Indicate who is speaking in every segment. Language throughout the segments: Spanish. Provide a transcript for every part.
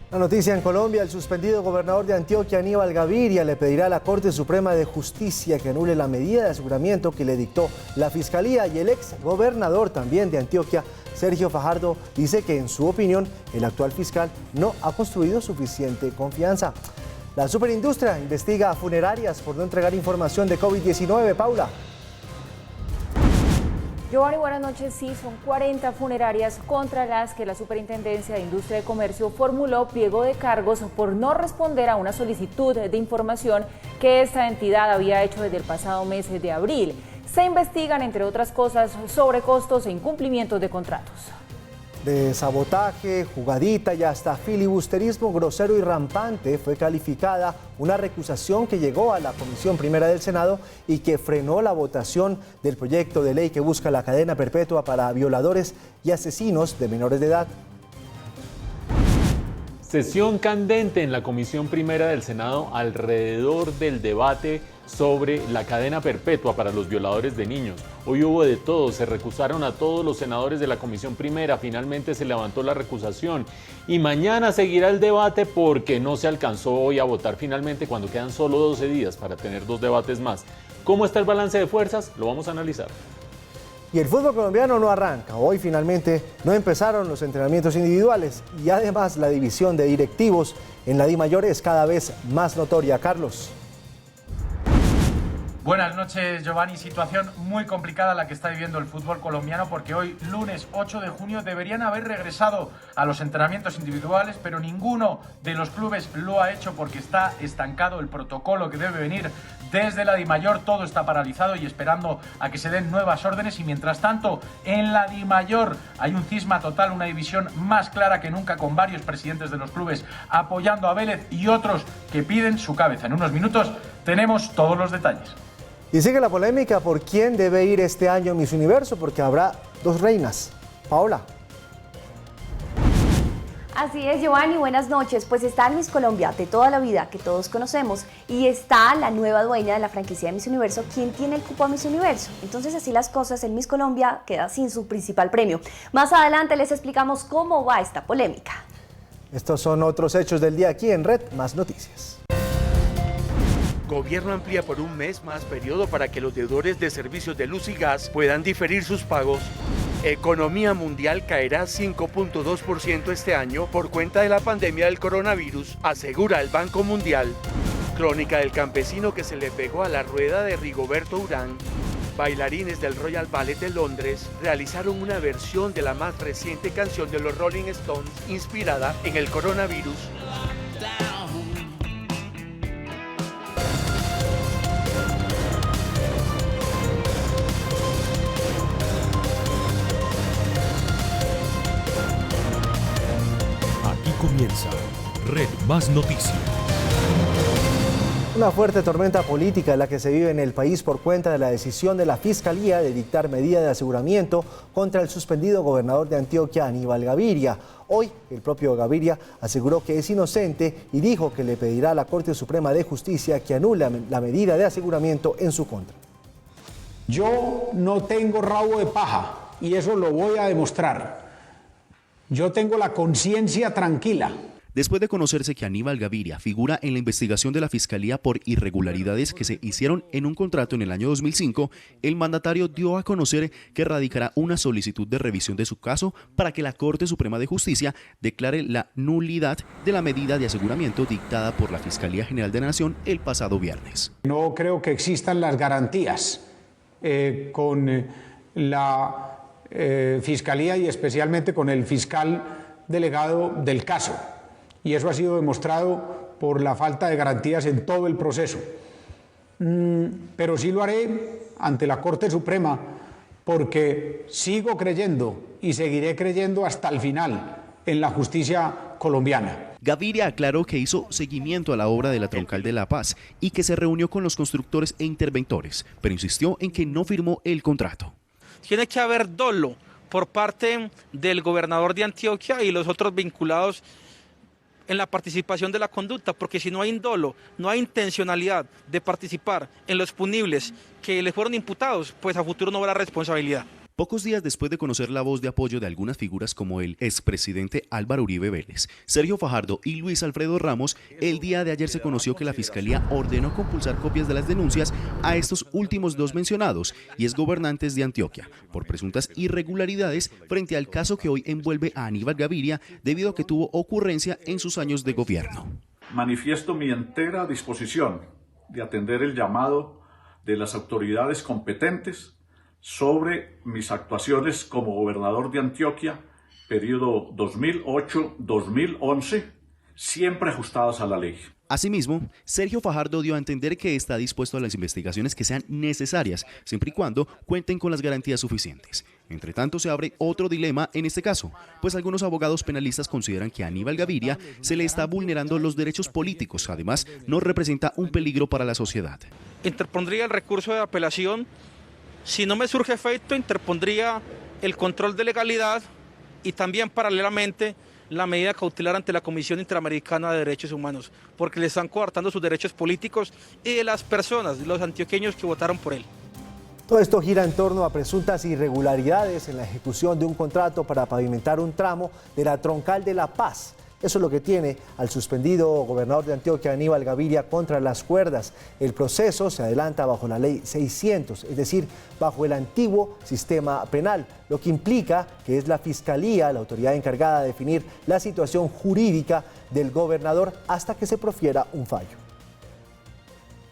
Speaker 1: La noticia en Colombia: el suspendido gobernador de Antioquia, Aníbal Gaviria, le pedirá a la Corte Suprema de Justicia que anule la medida de aseguramiento que le dictó la Fiscalía. Y el ex gobernador también de Antioquia, Sergio Fajardo, dice que en su opinión el actual fiscal no ha construido suficiente confianza. La superindustria investiga a funerarias por no entregar información de COVID-19. Paula.
Speaker 2: Giovanni, buenas noches. Sí, son 40 funerarias contra las que la Superintendencia de Industria y Comercio formuló pliego de cargos por no responder a una solicitud de información que esta entidad había hecho desde el pasado mes de abril. Se investigan, entre otras cosas, sobrecostos e incumplimientos de contratos.
Speaker 1: De sabotaje, jugadita y hasta filibusterismo grosero y rampante fue calificada una recusación que llegó a la Comisión Primera del Senado y que frenó la votación del proyecto de ley que busca la cadena perpetua para violadores y asesinos de menores de edad.
Speaker 3: Sesión candente en la Comisión Primera del Senado alrededor del debate sobre la cadena perpetua para los violadores de niños. Hoy hubo de todo, se recusaron a todos los senadores de la Comisión Primera, finalmente se levantó la recusación y mañana seguirá el debate porque no se alcanzó hoy a votar finalmente cuando quedan solo 12 días para tener 2 debates más. ¿Cómo está el balance de fuerzas? Lo vamos a analizar.
Speaker 1: Y el fútbol colombiano no arranca. Hoy finalmente no empezaron los entrenamientos individuales y además la división de directivos en la DIMAYOR es cada vez más notoria. Carlos.
Speaker 4: Buenas noches, Giovanni. Situación muy complicada la que está viviendo el fútbol colombiano porque hoy, lunes 8 de junio, deberían haber regresado a los entrenamientos individuales, pero ninguno de los clubes lo ha hecho porque está estancado el protocolo que debe venir desde la DIMAYOR. Todo está paralizado y esperando a que se den nuevas órdenes y mientras tanto en la DIMAYOR hay un cisma total, una división más clara que nunca con varios presidentes de los clubes apoyando a Vélez y otros que piden su cabeza. En unos minutos tenemos todos los detalles.
Speaker 1: Y sigue la polémica por quién debe ir este año Miss Universo, porque habrá 2 reinas. Paola.
Speaker 5: Así es, Giovanni, buenas noches. Pues está Miss Colombia de toda la vida, que todos conocemos, y está la nueva dueña de la franquicia de Miss Universo, quien tiene el cupo a Miss Universo. Entonces, así las cosas, el Miss Colombia queda sin su principal premio. Más adelante les explicamos cómo va esta polémica.
Speaker 1: Estos son otros hechos del día aquí en Red Más Noticias.
Speaker 6: Gobierno amplía por un mes más periodo para que los deudores de servicios de luz y gas puedan diferir sus pagos. Economía mundial caerá 5.2% este año por cuenta de la pandemia del coronavirus, asegura el Banco Mundial. Crónica del campesino que se le pegó a la rueda de Rigoberto Urán. Bailarines del Royal Ballet de Londres realizaron una versión de la más reciente canción de los Rolling Stones inspirada en el coronavirus.
Speaker 7: Comienza Red Más Noticias.
Speaker 1: Una fuerte tormenta política es la que se vive en el país por cuenta de la decisión de la Fiscalía de dictar medida de aseguramiento contra el suspendido gobernador de Antioquia, Aníbal Gaviria. Hoy, el propio Gaviria aseguró que es inocente y dijo que le pedirá a la Corte Suprema de Justicia que anule la medida de aseguramiento en su contra.
Speaker 8: Yo no tengo rabo de paja y eso lo voy a demostrar. Yo tengo la conciencia tranquila.
Speaker 9: Después de conocerse que Aníbal Gaviria figura en la investigación de la Fiscalía por irregularidades que se hicieron en un contrato en el año 2005, el mandatario dio a conocer que radicará una solicitud de revisión de su caso para que la Corte Suprema de Justicia declare la nulidad de la medida de aseguramiento dictada por la Fiscalía General de la Nación el pasado viernes.
Speaker 8: No creo que existan las garantías con la Fiscalía y especialmente con el fiscal delegado del caso. Y eso ha sido demostrado por la falta de garantías en todo el proceso. Pero sí lo haré ante la Corte Suprema porque sigo creyendo y seguiré creyendo hasta el final en la justicia colombiana.
Speaker 9: Gaviria aclaró que hizo seguimiento a la obra de la Troncal de La Paz y que se reunió con los constructores e interventores, pero insistió en que no firmó el contrato.
Speaker 10: Tiene que haber dolo por parte del gobernador de Antioquia y los otros vinculados en la participación de la conducta, porque si no hay dolo, no hay intencionalidad de participar en los punibles que le fueron imputados, pues a futuro no habrá responsabilidad.
Speaker 9: Pocos días después de conocer la voz de apoyo de algunas figuras como el expresidente Álvaro Uribe Vélez, Sergio Fajardo y Luis Alfredo Ramos, el día de ayer se conoció que la Fiscalía ordenó compulsar copias de las denuncias a estos últimos dos mencionados y exgobernantes de Antioquia por presuntas irregularidades frente al caso que hoy envuelve a Aníbal Gaviria debido a que tuvo ocurrencia en sus años de gobierno.
Speaker 11: Manifiesto mi entera disposición de atender el llamado de las autoridades competentes sobre mis actuaciones como gobernador de Antioquia, periodo 2008-2011, siempre ajustadas a la ley.
Speaker 9: Asimismo, Sergio Fajardo dio a entender que está dispuesto a las investigaciones que sean necesarias, siempre y cuando cuenten con las garantías suficientes. Entre tanto, se abre otro dilema en este caso, pues algunos abogados penalistas consideran que a Aníbal Gaviria se le está vulnerando los derechos políticos. Además, no representa un peligro para la sociedad.
Speaker 10: Interpondría el recurso de apelación. Si no me surge efecto, interpondría el control de legalidad y también paralelamente la medida cautelar ante la Comisión Interamericana de Derechos Humanos, porque le están coartando sus derechos políticos y de las personas, los antioqueños que votaron por él.
Speaker 1: Todo esto gira en torno a presuntas irregularidades en la ejecución de un contrato para pavimentar un tramo de la Troncal de La Paz. Eso es lo que tiene al suspendido gobernador de Antioquia, Aníbal Gaviria, contra las cuerdas. El proceso se adelanta bajo la ley 600, es decir, bajo el antiguo sistema penal, lo que implica que es la Fiscalía la autoridad encargada de definir la situación jurídica del gobernador hasta que se profiera un fallo.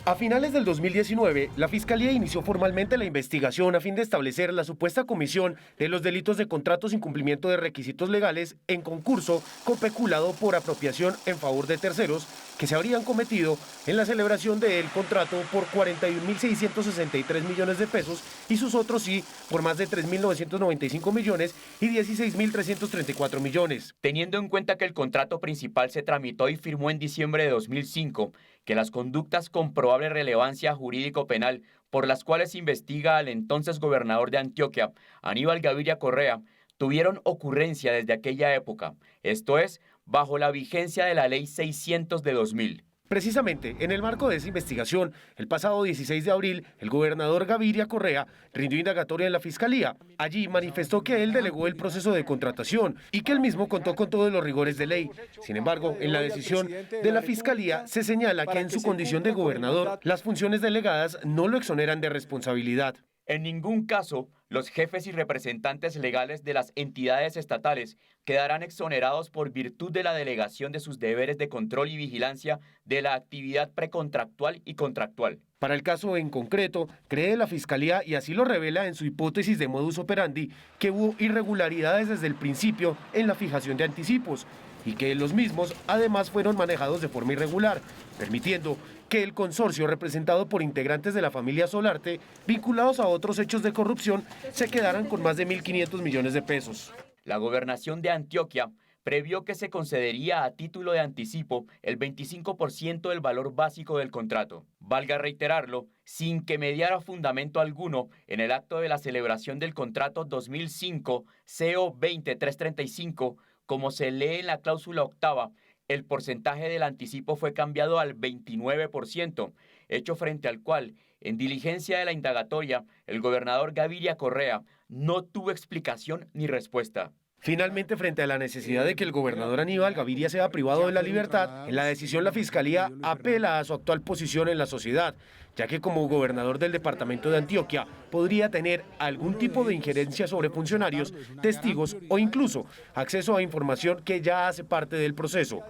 Speaker 12: A finales del 2019, la Fiscalía inició formalmente la investigación a fin de establecer la supuesta comisión de los delitos de contratos sin cumplimiento de requisitos legales en concurso con peculado por apropiación en favor de terceros que se habrían cometido en la celebración del contrato por 41.663 millones de pesos y sus otros sí por más de 3.995 millones y 16.334 millones.
Speaker 13: Teniendo en cuenta que el contrato principal se tramitó y firmó en diciembre de 2005, que las conductas con probable relevancia jurídico-penal por las cuales se investiga al entonces gobernador de Antioquia, Aníbal Gaviria Correa, tuvieron ocurrencia desde aquella época, esto es, bajo la vigencia de la Ley 600 de 2000.
Speaker 12: Precisamente, en el marco de esa investigación, el pasado 16 de abril, el gobernador Gaviria Correa rindió indagatoria en la Fiscalía. Allí manifestó que él delegó el proceso de contratación y que él mismo contó con todos los rigores de ley. Sin embargo, en la decisión de la Fiscalía se señala que en su condición de gobernador, las funciones delegadas no lo exoneran de responsabilidad.
Speaker 13: En ningún caso, los jefes y representantes legales de las entidades estatales quedarán exonerados por virtud de la delegación de sus deberes de control y vigilancia de la actividad precontractual y contractual.
Speaker 12: Para el caso en concreto, cree la Fiscalía, y así lo revela en su hipótesis de modus operandi, que hubo irregularidades desde el principio en la fijación de anticipos y que los mismos además fueron manejados de forma irregular, permitiendo que el consorcio representado por integrantes de la familia Solarte, vinculados a otros hechos de corrupción, se quedaran con más de 1.500 millones de pesos.
Speaker 13: La gobernación de Antioquia previó que se concedería a título de anticipo el 25% del valor básico del contrato. Valga reiterarlo, sin que mediara fundamento alguno en el acto de la celebración del contrato 2005 CO 20335, como se lee en la cláusula octava, el porcentaje del anticipo fue cambiado al 29%, hecho frente al cual, en diligencia de la indagatoria, el gobernador Gaviria Correa no tuvo explicación ni respuesta.
Speaker 12: Finalmente, frente a la necesidad de que el gobernador Aníbal Gaviria sea privado de la libertad, en la decisión la Fiscalía apela a su actual posición en la sociedad, ya que como gobernador del departamento de Antioquia podría tener algún tipo de injerencia sobre funcionarios, testigos o incluso acceso a información que ya hace parte del proceso.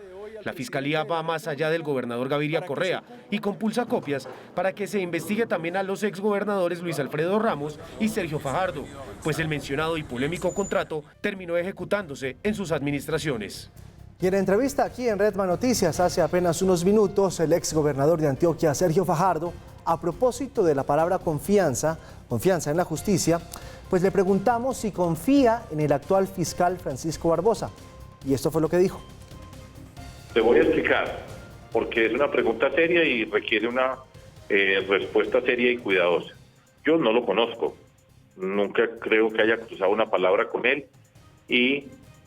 Speaker 12: La Fiscalía va más allá del gobernador Gaviria Correa y compulsa copias para que se investigue también a los exgobernadores Luis Alfredo Ramos y Sergio Fajardo, pues el mencionado y polémico contrato terminó ejecutándose en sus administraciones.
Speaker 1: Y en entrevista aquí en Redman Noticias hace apenas unos minutos, el exgobernador de Antioquia, Sergio Fajardo, a propósito de la palabra confianza en la justicia, pues le preguntamos si confía en el actual fiscal Francisco Barbosa. Y esto fue lo que dijo.
Speaker 14: Te voy a explicar, porque es una pregunta seria y requiere una respuesta seria y cuidadosa. Yo no lo conozco, nunca creo que haya cruzado una palabra con él, y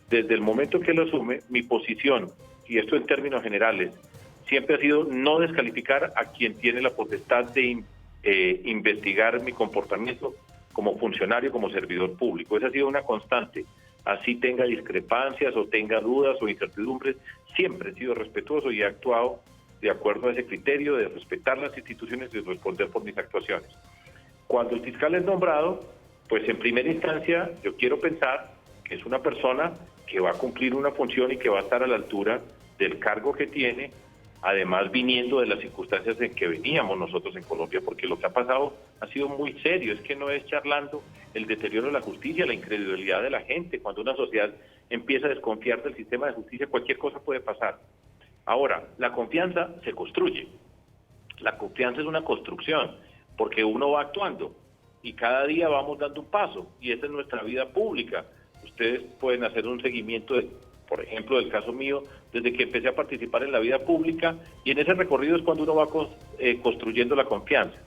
Speaker 14: desde el momento que él asume, mi posición, y esto en términos generales, siempre ha sido no descalificar a quien tiene la potestad de investigar mi comportamiento como funcionario, como servidor público. Esa ha sido una constante. Así tenga discrepancias o tenga dudas o incertidumbres, siempre he sido respetuoso y he actuado de acuerdo a ese criterio de respetar las instituciones y responder por mis actuaciones. Cuando el fiscal es nombrado, pues en primera instancia yo quiero pensar que es una persona que va a cumplir una función y que va a estar a la altura del cargo que tiene, además viniendo de las circunstancias en que veníamos nosotros en Colombia, porque lo que ha pasado ha sido muy serio, es que no es charlando el deterioro de la justicia, la incredulidad de la gente. Cuando una sociedad empieza a desconfiar del sistema de justicia, cualquier cosa puede pasar. Ahora, la confianza se construye, la confianza es una construcción, porque uno va actuando y cada día vamos dando un paso, y esa es nuestra vida pública. Ustedes pueden hacer un seguimiento, por ejemplo, del caso mío, desde que empecé a participar en la vida pública, y en ese recorrido es cuando uno va construyendo la confianza.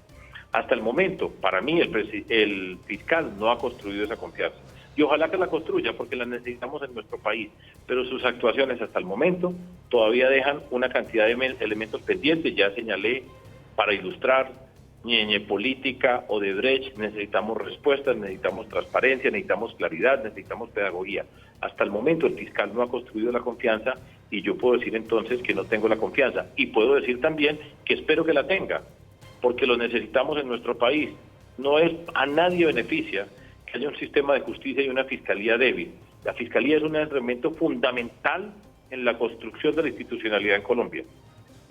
Speaker 14: Hasta el momento, para mí, el fiscal no ha construido esa confianza. Y ojalá que la construya, porque la necesitamos en nuestro país. Pero sus actuaciones hasta el momento todavía dejan una cantidad de elementos pendientes. Ya señalé, para ilustrar, Ñeñe política, Odebrecht, necesitamos respuestas, necesitamos transparencia, necesitamos claridad, necesitamos pedagogía. Hasta el momento el fiscal no ha construido la confianza, y yo puedo decir entonces que no tengo la confianza. Y puedo decir también que espero que la tenga, porque lo necesitamos en nuestro país. No es, a nadie beneficia que haya un sistema de justicia y una fiscalía débil. La fiscalía es un elemento fundamental en la construcción de la institucionalidad en Colombia.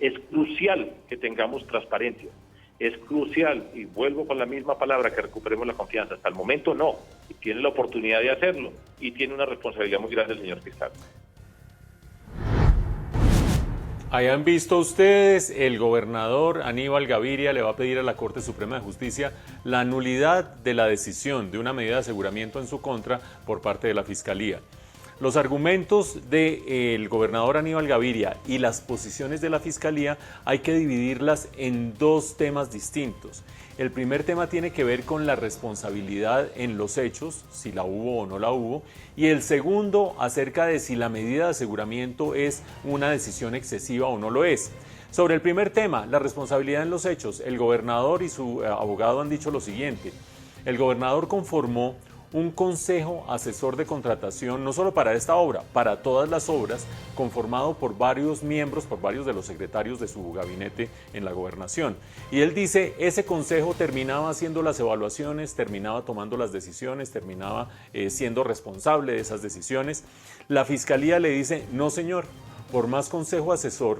Speaker 14: Es crucial que tengamos transparencia. Es crucial, y vuelvo con la misma palabra, que recuperemos la confianza. Hasta el momento no, y tiene la oportunidad de hacerlo, y tiene una responsabilidad muy grande el señor fiscal.
Speaker 3: Hayan visto ustedes, el gobernador Aníbal Gaviria le va a pedir a la Corte Suprema de Justicia la nulidad de la decisión de una medida de aseguramiento en su contra por parte de la Fiscalía. Los argumentos del gobernador Aníbal Gaviria y las posiciones de la Fiscalía hay que dividirlas en dos temas distintos. El primer tema tiene que ver con la responsabilidad en los hechos, si la hubo o no la hubo, y el segundo acerca de si la medida de aseguramiento es una decisión excesiva o no lo es. Sobre el primer tema, la responsabilidad en los hechos, el gobernador y su abogado han dicho lo siguiente. El gobernador conformó un consejo asesor de contratación, no solo para esta obra, para todas las obras, conformado por varios miembros, por varios de los secretarios de su gabinete en la gobernación. Y él dice, ese consejo terminaba haciendo las evaluaciones, terminaba tomando las decisiones, terminaba siendo responsable de esas decisiones. La Fiscalía le dice, no señor, por más consejo asesor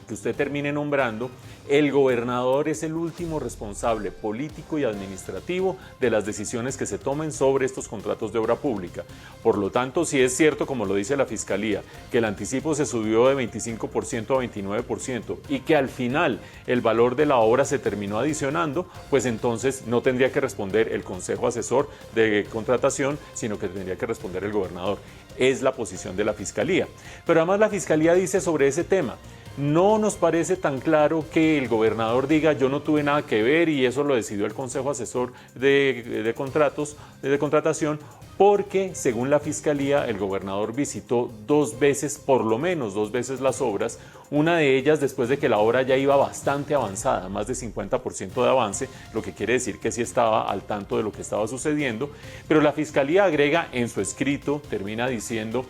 Speaker 3: que usted termine nombrando, el gobernador es el último responsable político y administrativo de las decisiones que se tomen sobre estos contratos de obra pública. Por lo tanto, si es cierto, como lo dice la Fiscalía, que el anticipo se subió de 25% a 29% y que al final el valor de la obra se terminó adicionando, pues entonces no tendría que responder el Consejo Asesor de Contratación, sino que tendría que responder el gobernador. Es la posición de la Fiscalía. Pero además la Fiscalía dice sobre ese tema, no nos parece tan claro que el gobernador diga yo no tuve nada que ver y eso lo decidió el Consejo Asesor de Contratación, porque según la Fiscalía el gobernador visitó por lo menos dos veces las obras, una de ellas después de que la obra ya iba bastante avanzada, más de 50% de avance, lo que quiere decir que sí estaba al tanto de lo que estaba sucediendo, pero la Fiscalía agrega en su escrito, termina diciendo,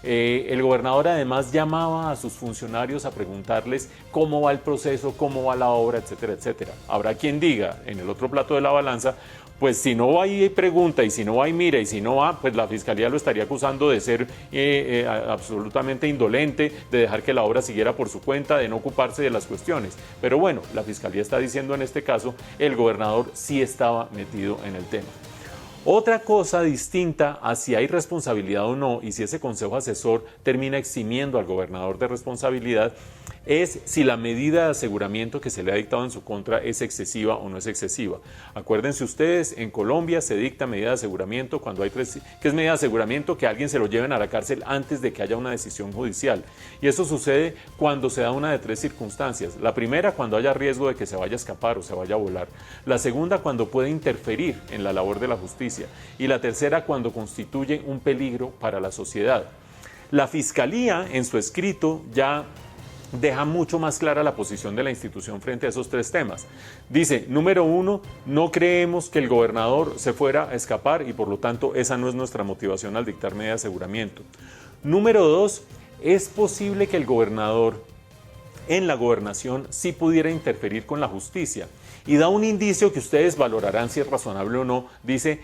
Speaker 3: el gobernador además llamaba a sus funcionarios a preguntarles cómo va el proceso, cómo va la obra, etcétera, etcétera. Habrá quien diga en el otro plato de la balanza, pues si no va y pregunta, y si no va y mira, y si no va, pues la Fiscalía lo estaría acusando de ser absolutamente indolente, de dejar que la obra siguiera por su cuenta, de no ocuparse de las cuestiones. Pero bueno, la Fiscalía está diciendo en este caso, el gobernador sí estaba metido en el tema. Otra cosa distinta a si hay responsabilidad o no y si ese consejo asesor termina eximiendo al gobernador de responsabilidad es si la medida de aseguramiento que se le ha dictado en su contra es excesiva o no es excesiva. Acuérdense ustedes, en Colombia se dicta medida de aseguramiento cuando hay ¿qué es medida de aseguramiento? Que a alguien se lo lleven a la cárcel antes de que haya una decisión judicial. Y eso sucede cuando se da una de tres circunstancias. La primera, cuando haya riesgo de que se vaya a escapar o se vaya a volar. La segunda, cuando puede interferir en la labor de la justicia. Y la tercera, cuando constituye un peligro para la sociedad. La Fiscalía, en su escrito, ya deja mucho más clara la posición de la institución frente a esos tres temas. Dice, número uno, no creemos que el gobernador se fuera a escapar y por lo tanto esa no es nuestra motivación al dictar medida de aseguramiento. Número dos, es posible que el gobernador en la gobernación sí pudiera interferir con la justicia y da un indicio que ustedes valorarán si es razonable o no. Dice,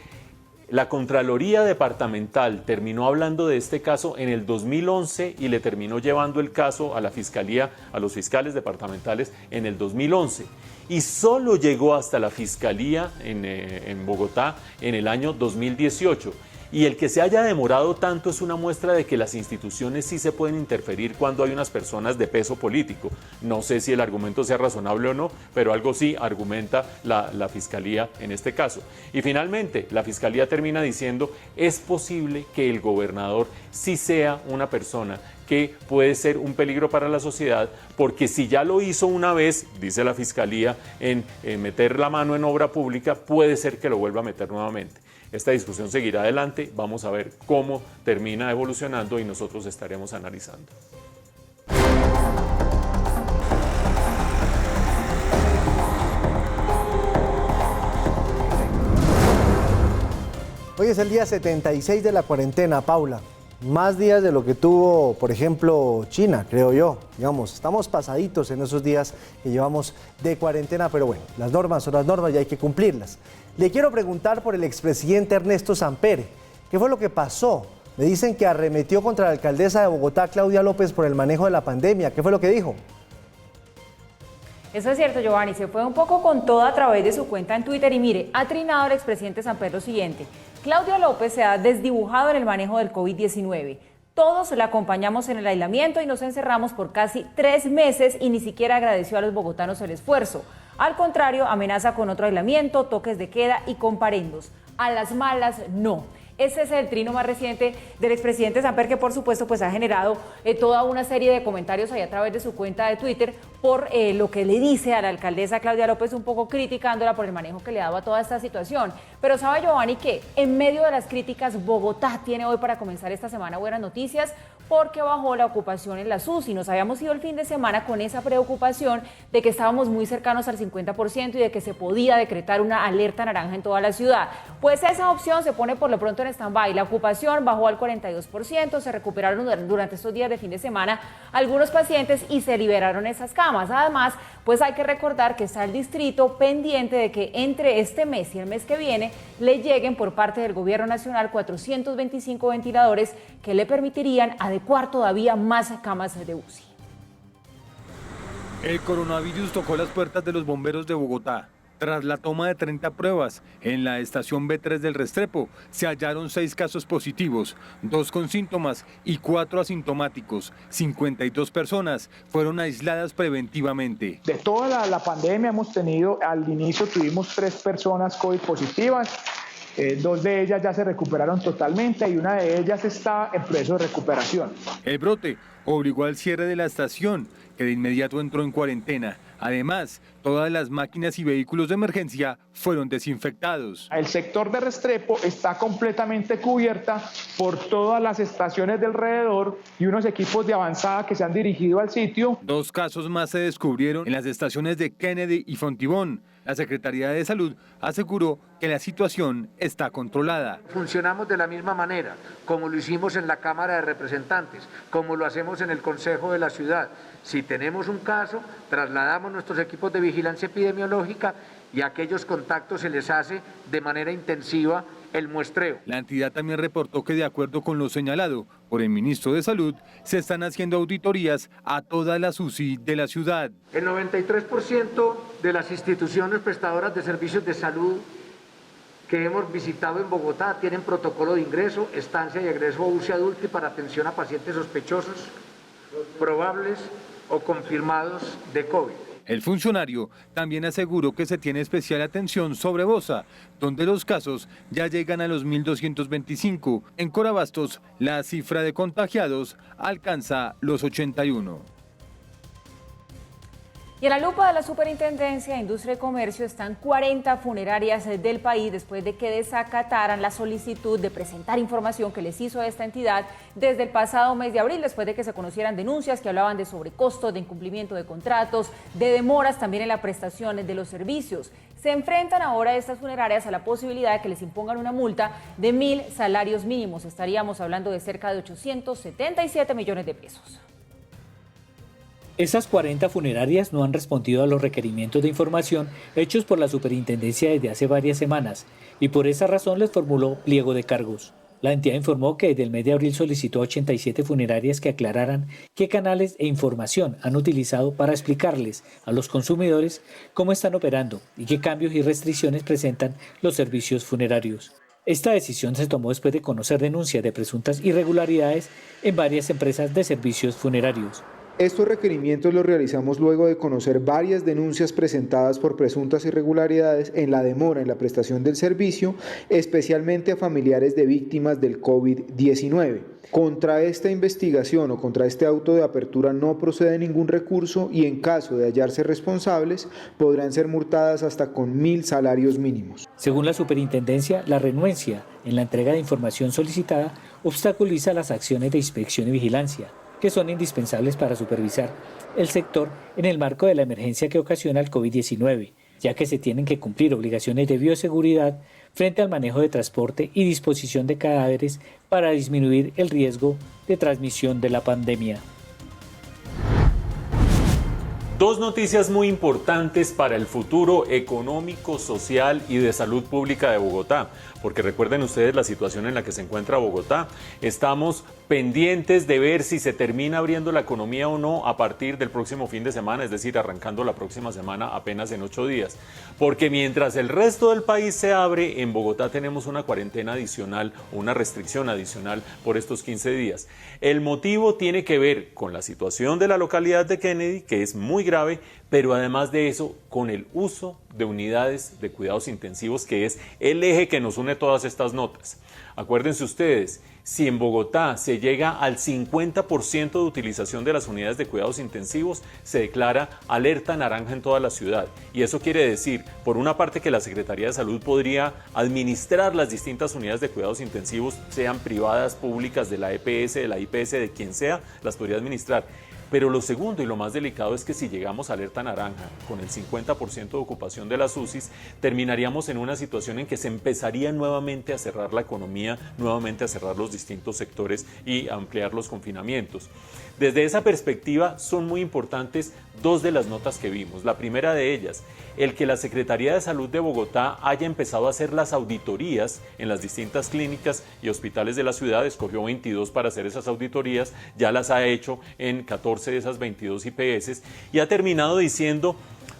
Speaker 3: la Contraloría Departamental terminó hablando de este caso en el 2011 y le terminó llevando el caso a la Fiscalía, a los fiscales departamentales en el 2011. Y solo llegó hasta la Fiscalía en Bogotá en el año 2018. Y el que se haya demorado tanto es una muestra de que las instituciones sí se pueden interferir cuando hay unas personas de peso político. No sé si el argumento sea razonable o no, pero algo sí argumenta la Fiscalía en este caso. Y finalmente, la Fiscalía termina diciendo, es posible que el gobernador sí sea una persona que puede ser un peligro para la sociedad, porque si ya lo hizo una vez, dice la Fiscalía, en meter la mano en obra pública, puede ser que lo vuelva a meter nuevamente. Esta discusión seguirá adelante, vamos a ver cómo termina evolucionando y nosotros estaremos analizando.
Speaker 1: Hoy es el día 76 de la cuarentena, Paula. Más días de lo que tuvo, por ejemplo, China, creo yo. Digamos, estamos pasaditos en esos días que llevamos de cuarentena, pero bueno, las normas son las normas y hay que cumplirlas. Le quiero preguntar por el expresidente Ernesto Samper. ¿Qué fue lo que pasó? Me dicen que arremetió contra la alcaldesa de Bogotá, Claudia López, por el manejo de la pandemia. ¿Qué fue lo que dijo?
Speaker 2: Eso es cierto, Giovanni, se fue un poco con todo a través de su cuenta en Twitter y mire, ha trinado el expresidente Samper lo siguiente: Claudia López se ha desdibujado en el manejo del COVID-19. Todos la acompañamos en el aislamiento y nos encerramos por casi 3 meses y ni siquiera agradeció a los bogotanos el esfuerzo. Al contrario, amenaza con otro aislamiento, toques de queda y comparendos. A las malas, no. Ese es el trino más reciente del expresidente Samper, que por supuesto pues ha generado toda una serie de comentarios ahí a través de su cuenta de Twitter por lo que le dice a la alcaldesa Claudia López, un poco criticándola por el manejo que le ha dado a toda esta situación. Pero sabe, Giovanni, que en medio de las críticas, Bogotá tiene hoy para comenzar esta semana buenas noticias, porque bajó la ocupación en las UCI. Nos habíamos ido el fin de semana con esa preocupación de que estábamos muy cercanos al 50% y de que se podía decretar una alerta naranja en toda la ciudad. Pues esa opción se pone por lo pronto en stand-by. La ocupación bajó al 42%, se recuperaron durante estos días de fin de semana algunos pacientes y se liberaron esas camas. Además, pues hay que recordar que está el distrito pendiente de que entre este mes y el mes que viene le lleguen por parte del gobierno nacional 425 ventiladores que le permitirían adecuar todavía más camas de UCI.
Speaker 15: El coronavirus tocó las puertas de los bomberos de Bogotá. Tras la toma de 30 pruebas en la estación B3 del Restrepo, se hallaron 6 casos positivos, 2 con síntomas y 4 asintomáticos. 52 personas fueron aisladas preventivamente.
Speaker 16: De toda la pandemia hemos tenido, al inicio tuvimos 3 personas COVID positivas. 2 de ellas ya se recuperaron totalmente y una de ellas está en proceso de recuperación.
Speaker 15: El brote obligó al cierre de la estación, que de inmediato entró en cuarentena. Además, todas las máquinas y vehículos de emergencia fueron desinfectados.
Speaker 16: El sector de Restrepo está completamente cubierta por todas las estaciones de alrededor y unos equipos de avanzada que se han dirigido al sitio.
Speaker 15: 2 casos más se descubrieron en las estaciones de Kennedy y Fontibón. La Secretaría de Salud aseguró que la situación está controlada.
Speaker 17: Funcionamos de la misma manera, como lo hicimos en la Cámara de Representantes, como lo hacemos en el Consejo de la Ciudad. Si tenemos un caso, trasladamos nuestros equipos de vigilancia epidemiológica y a aquellos contactos se les hace de manera intensiva el muestreo.
Speaker 15: La entidad también reportó que, de acuerdo con lo señalado por el ministro de Salud, se están haciendo auditorías a todas las UCI de la ciudad.
Speaker 17: El 93% de las instituciones prestadoras de servicios de salud que hemos visitado en Bogotá tienen protocolo de ingreso, estancia y egreso a UCI adulto y para atención a pacientes sospechosos, probables o confirmados de COVID.
Speaker 15: El funcionario también aseguró que se tiene especial atención sobre Bosa, donde los casos ya llegan a los 1.225. En Corabastos, la cifra de contagiados alcanza los 81.
Speaker 2: Y en la lupa de la Superintendencia de Industria y Comercio están 40 funerarias del país después de que desacataran la solicitud de presentar información que les hizo esta entidad desde el pasado mes de abril, después de que se conocieran denuncias que hablaban de sobrecostos, de incumplimiento de contratos, de demoras también en la prestación de los servicios. Se enfrentan ahora estas funerarias a la posibilidad de que les impongan una multa de 1.000 salarios mínimos. Estaríamos hablando de cerca de 877 millones de pesos.
Speaker 18: Esas 40 funerarias no han respondido a los requerimientos de información hechos por la superintendencia desde hace varias semanas y por esa razón les formuló pliego de cargos. La entidad informó que desde el mes de abril solicitó a 87 funerarias que aclararan qué canales e información han utilizado para explicarles a los consumidores cómo están operando y qué cambios y restricciones presentan los servicios funerarios. Esta decisión se tomó después de conocer denuncias de presuntas irregularidades en varias empresas de servicios funerarios.
Speaker 19: Estos requerimientos los realizamos luego de conocer varias denuncias presentadas por presuntas irregularidades en la demora en la prestación del servicio, especialmente a familiares de víctimas del COVID-19. Contra esta investigación o contra este auto de apertura no procede ningún recurso y en caso de hallarse responsables podrán ser multadas hasta con 1.000 salarios mínimos.
Speaker 18: Según la superintendencia, la renuencia en la entrega de información solicitada obstaculiza las acciones de inspección y vigilancia, que son indispensables para supervisar el sector en el marco de la emergencia que ocasiona el COVID-19, ya que se tienen que cumplir obligaciones de bioseguridad frente al manejo de transporte y disposición de cadáveres para disminuir el riesgo de transmisión de la pandemia.
Speaker 3: Dos noticias muy importantes para el futuro económico, social y de salud pública de Bogotá, porque recuerden ustedes la situación en la que se encuentra Bogotá. Estamos pendientes de ver si se termina abriendo la economía o no a partir del próximo fin de semana, es decir, arrancando la próxima semana apenas en 8 días. Porque mientras el resto del país se abre, en Bogotá tenemos una cuarentena adicional, una restricción adicional por estos 15 días. El motivo tiene que ver con la situación de la localidad de Kennedy, que es muy grave, pero además de eso, con el uso de unidades de cuidados intensivos, que es el eje que nos une todas estas notas. Acuérdense ustedes, si en Bogotá se llega al 50% de utilización de las unidades de cuidados intensivos, se declara alerta naranja en toda la ciudad. Y eso quiere decir, por una parte, que la Secretaría de Salud podría administrar las distintas unidades de cuidados intensivos, sean privadas, públicas, de la EPS, de la IPS, de quien sea, las podría administrar. Pero lo segundo y lo más delicado es que si llegamos a alerta naranja con el 50% de ocupación de las UCIs, terminaríamos en una situación en que se empezaría nuevamente a cerrar la economía, nuevamente a cerrar los distintos sectores y a ampliar los confinamientos. Desde esa perspectiva son muy importantes dos de las notas que vimos. La primera de ellas, el que la Secretaría de Salud de Bogotá haya empezado a hacer las auditorías en las distintas clínicas y hospitales de la ciudad. Escogió 22 para hacer esas auditorías, ya las ha hecho en 14 de esas 22 IPS y ha terminado diciendo: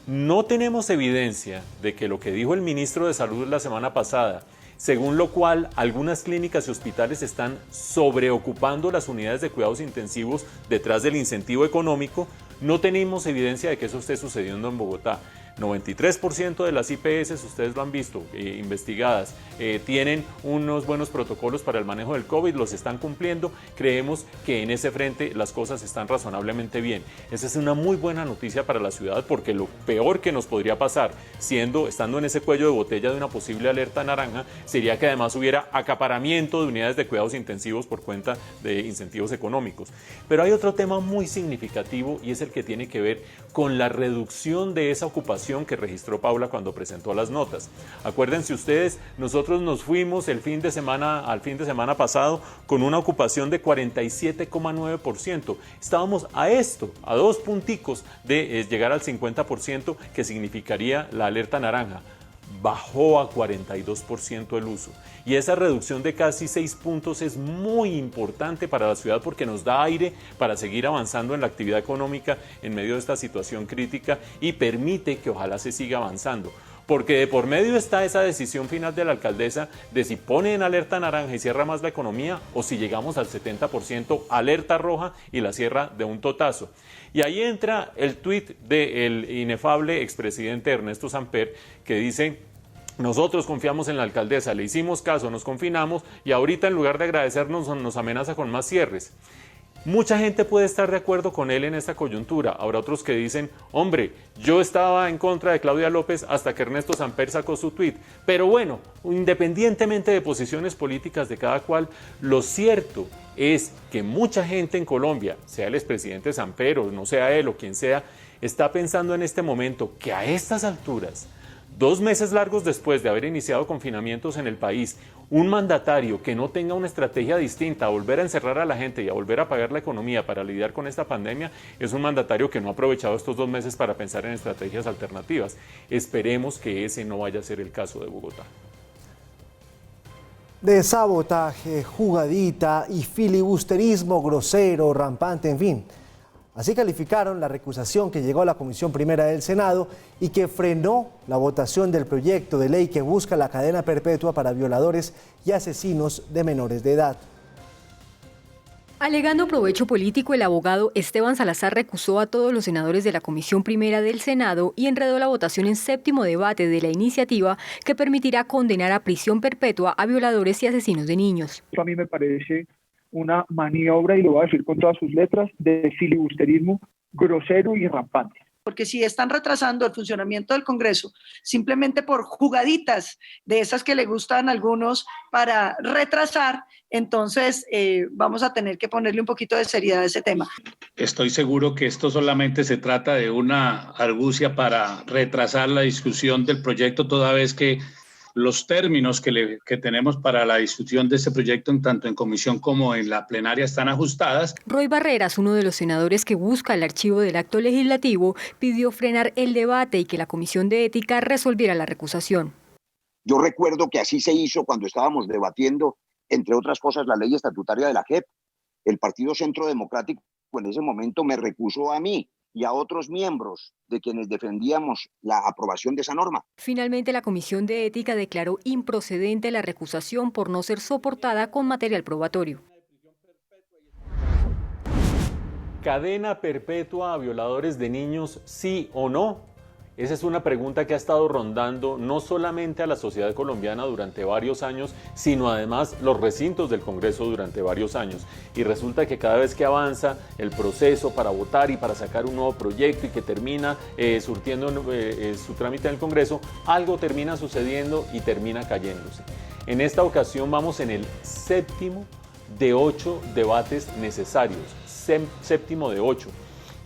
Speaker 3: no tenemos evidencia de que lo que dijo el ministro de Salud la semana pasada, según lo cual algunas clínicas y hospitales están sobreocupando las unidades de cuidados intensivos detrás del incentivo económico, no tenemos evidencia de que eso esté sucediendo en Bogotá. 93% de las IPS, ustedes lo han visto, investigadas, tienen unos buenos protocolos para el manejo del COVID, los están cumpliendo. Creemos que en ese frente las cosas están razonablemente bien. Esa es una muy buena noticia para la ciudad, porque lo peor que nos podría pasar, estando en ese cuello de botella de una posible alerta naranja, sería que además hubiera acaparamiento de unidades de cuidados intensivos por cuenta de incentivos económicos. Pero hay otro tema muy significativo y es el que tiene que ver con la reducción de esa ocupación que registró Paula cuando presentó las notas. Acuérdense ustedes, nosotros nos fuimos al fin de semana pasado con una ocupación de 47,9%. Estábamos a 2 punticos de llegar al 50%, que significaría la alerta naranja. Bajó a 42% el uso. Y esa reducción de casi 6 puntos es muy importante para la ciudad, porque nos da aire para seguir avanzando en la actividad económica en medio de esta situación crítica y permite que ojalá se siga avanzando. Porque de por medio está esa decisión final de la alcaldesa de si pone en alerta naranja y cierra más la economía, o si llegamos al 70% alerta roja y la cierra de un totazo. Y ahí entra el tuit del inefable expresidente Ernesto Samper, que dice: nosotros confiamos en la alcaldesa, le hicimos caso, nos confinamos y ahorita en lugar de agradecernos nos amenaza con más cierres. Mucha gente puede estar de acuerdo con él en esta coyuntura. Habrá otros que dicen, hombre, yo estaba en contra de Claudia López hasta que Ernesto Samper sacó su tuit. Pero bueno, independientemente de posiciones políticas de cada cual, lo cierto es que mucha gente en Colombia, sea el expresidente Samper o no sea él o quien sea, está pensando en este momento que a estas alturas, 2 meses largos después de haber iniciado confinamientos en el país, un mandatario que no tenga una estrategia distinta a volver a encerrar a la gente y a volver a pagar la economía para lidiar con esta pandemia, es un mandatario que no ha aprovechado estos 2 meses para pensar en estrategias alternativas. Esperemos que ese no vaya a ser el caso de Bogotá.
Speaker 1: De sabotaje, jugadita y filibusterismo grosero, rampante, en fin. Así calificaron la recusación que llegó a la Comisión Primera del Senado y que frenó la votación del proyecto de ley que busca la cadena perpetua para violadores y asesinos de menores de edad.
Speaker 20: Alegando provecho político, el abogado Esteban Salazar recusó a todos los senadores de la Comisión Primera del Senado y enredó la votación en 7º debate de la iniciativa que permitirá condenar a prisión perpetua a violadores y asesinos de niños.
Speaker 16: A mí me parece una maniobra, y lo voy a decir con todas sus letras, de filibusterismo grosero y rampante.
Speaker 21: Porque si están retrasando el funcionamiento del Congreso simplemente por jugaditas de esas que le gustan a algunos para retrasar, entonces vamos a tener que ponerle un poquito de seriedad a ese tema.
Speaker 22: Estoy seguro que esto solamente se trata de una argucia para retrasar la discusión del proyecto, toda vez que los términos que tenemos para la discusión de este proyecto, tanto en comisión como en la plenaria, están ajustadas.
Speaker 20: Roy Barreras, uno de los senadores que busca el archivo del acto legislativo, pidió frenar el debate y que la Comisión de Ética resolviera la recusación.
Speaker 23: Yo recuerdo que así se hizo cuando estábamos debatiendo, entre otras cosas, la ley estatutaria de la JEP. El Partido Centro Democrático en ese momento me recusó a mí y a otros miembros de quienes defendíamos la aprobación de esa norma.
Speaker 20: Finalmente, la Comisión de Ética declaró improcedente la recusación por no ser soportada con material probatorio.
Speaker 3: ¿Cadena perpetua a violadores de niños, sí o no? Esa es una pregunta que ha estado rondando no solamente a la sociedad colombiana durante varios años, sino además los recintos del Congreso durante varios años. Y resulta que cada vez que avanza el proceso para votar y para sacar un nuevo proyecto y que termina surtiendo su trámite en el Congreso, algo termina sucediendo y termina cayéndose. En esta ocasión vamos en el 7º de 8 debates necesarios, 7º de 8.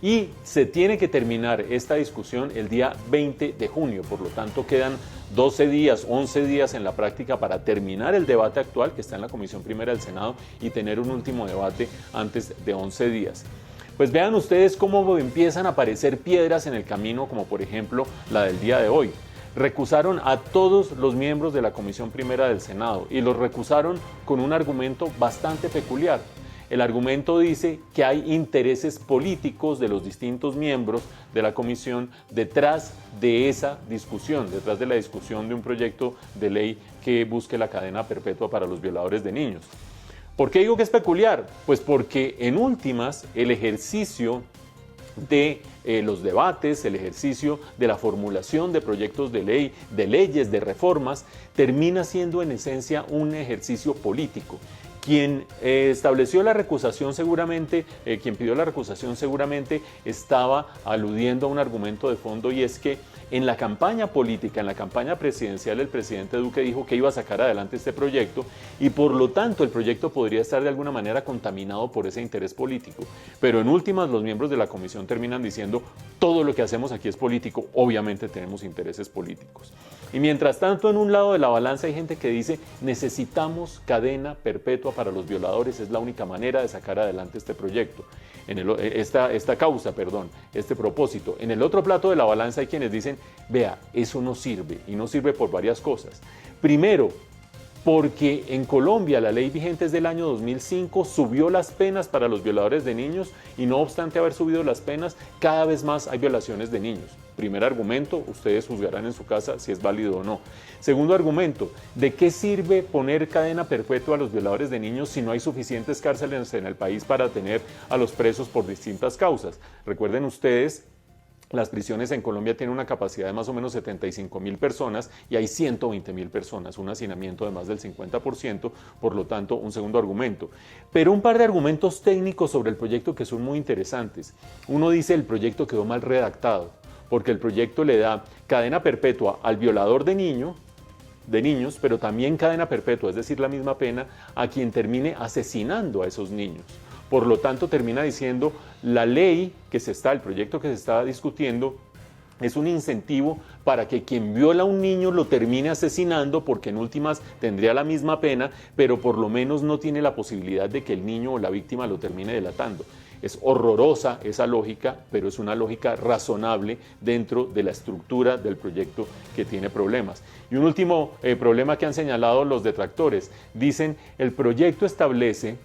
Speaker 3: Y se tiene que terminar esta discusión el día 20 de junio, por lo tanto quedan 12 días, 11 días en la práctica para terminar el debate actual que está en la Comisión Primera del Senado y tener un último debate antes de 11 días. Pues vean ustedes cómo empiezan a aparecer piedras en el camino, como por ejemplo la del día de hoy. Recusaron a todos los miembros de la Comisión Primera del Senado y los recusaron con un argumento bastante peculiar. El argumento dice que hay intereses políticos de los distintos miembros de la comisión detrás de esa discusión, detrás de la discusión de un proyecto de ley que busque la cadena perpetua para los violadores de niños. ¿Por qué digo que es peculiar? Pues porque en últimas el ejercicio de los debates, el ejercicio de la formulación de proyectos de ley, de leyes, de reformas, termina siendo en esencia un ejercicio político. Quien estableció la recusación seguramente, quien pidió la recusación seguramente estaba aludiendo a un argumento de fondo, y es que en la campaña política, en la campaña presidencial, el presidente Duque dijo que iba a sacar adelante este proyecto y por lo tanto el proyecto podría estar de alguna manera contaminado por ese interés político. Pero en últimas los miembros de la comisión terminan diciendo todo lo que hacemos aquí es político, obviamente tenemos intereses políticos. Y mientras tanto en un lado de la balanza hay gente que dice necesitamos cadena perpetua para los violadores, es la única manera de sacar adelante este proyecto, esta causa, este propósito. En el otro plato de la balanza hay quienes dicen, vea, eso no sirve, y no sirve por varias cosas. Primero, porque en Colombia la ley vigente es del año 2005, subió las penas para los violadores de niños y no obstante haber subido las penas, cada vez más hay violaciones de niños. Primer argumento, ustedes juzgarán en su casa si es válido o no. Segundo argumento, ¿de qué sirve poner cadena perpetua a los violadores de niños si no hay suficientes cárceles en el país para tener a los presos por distintas causas? Recuerden ustedes Las prisiones en Colombia tienen una capacidad de más o menos 75.000 personas y hay 120.000 personas, un hacinamiento de más del 50%, por lo tanto, un segundo argumento. Pero un par de argumentos técnicos sobre el proyecto que son muy interesantes. Uno dice el proyecto quedó mal redactado, porque el proyecto le da cadena perpetua al violador de niños, pero también cadena perpetua, es decir, la misma pena, a quien termine asesinando a esos niños. Por lo tanto, termina diciendo, la ley el proyecto que se está discutiendo, es un incentivo para que quien viola a un niño lo termine asesinando, porque en últimas tendría la misma pena, pero por lo menos no tiene la posibilidad de que el niño o la víctima lo termine delatando. Es horrorosa esa lógica, pero es una lógica razonable dentro de la estructura del proyecto que tiene problemas. Y un último problema que han señalado los detractores. Dicen, el proyecto establece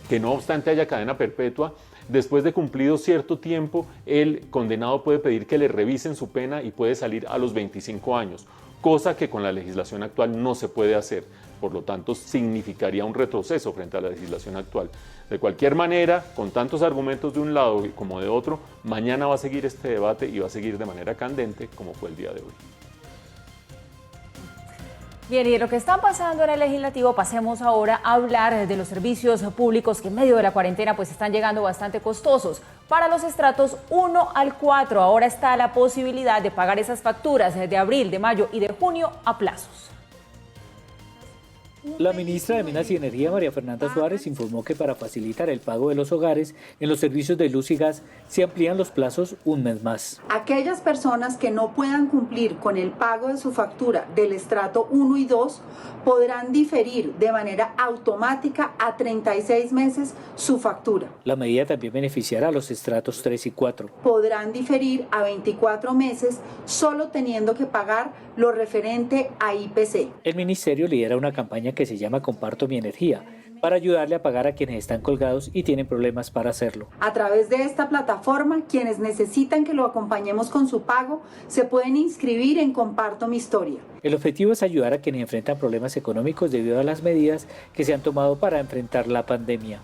Speaker 3: que no obstante haya cadena perpetua, después de cumplido cierto tiempo, el condenado puede pedir que le revisen su pena y puede salir a los 25 años, cosa que con la legislación actual no se puede hacer. Por lo tanto, significaría un retroceso frente a la legislación actual. De cualquier manera, con tantos argumentos de un lado como de otro, mañana va a seguir este debate y va a seguir de manera candente como fue el día de hoy.
Speaker 2: Bien, y de lo que está pasando en el legislativo, pasemos ahora a hablar de los servicios públicos que en medio de la cuarentena pues están llegando bastante costosos. Para los estratos 1 al 4 ahora está la posibilidad de pagar esas facturas de abril, de mayo y de junio a plazos.
Speaker 18: La ministra de Minas y Energía, María Fernanda Suárez, informó que para facilitar el pago de los hogares en los servicios de luz y gas se amplían los plazos un mes más.
Speaker 4: Aquellas personas que no puedan cumplir con el pago de su factura del estrato 1 y 2 podrán diferir de manera automática a 36 meses su factura.
Speaker 18: La medida también beneficiará a los estratos 3 y 4.
Speaker 4: Podrán diferir a 24 meses solo teniendo que pagar lo referente a IPC.
Speaker 18: El ministerio lidera una campaña que se llama Comparto mi energía, para ayudarle a pagar a quienes están colgados y tienen problemas para hacerlo.
Speaker 4: A través de esta plataforma, quienes necesitan que lo acompañemos con su pago, se pueden inscribir en Comparto mi historia.
Speaker 18: El objetivo es ayudar a quienes enfrentan problemas económicos debido a las medidas que se han tomado para enfrentar la pandemia.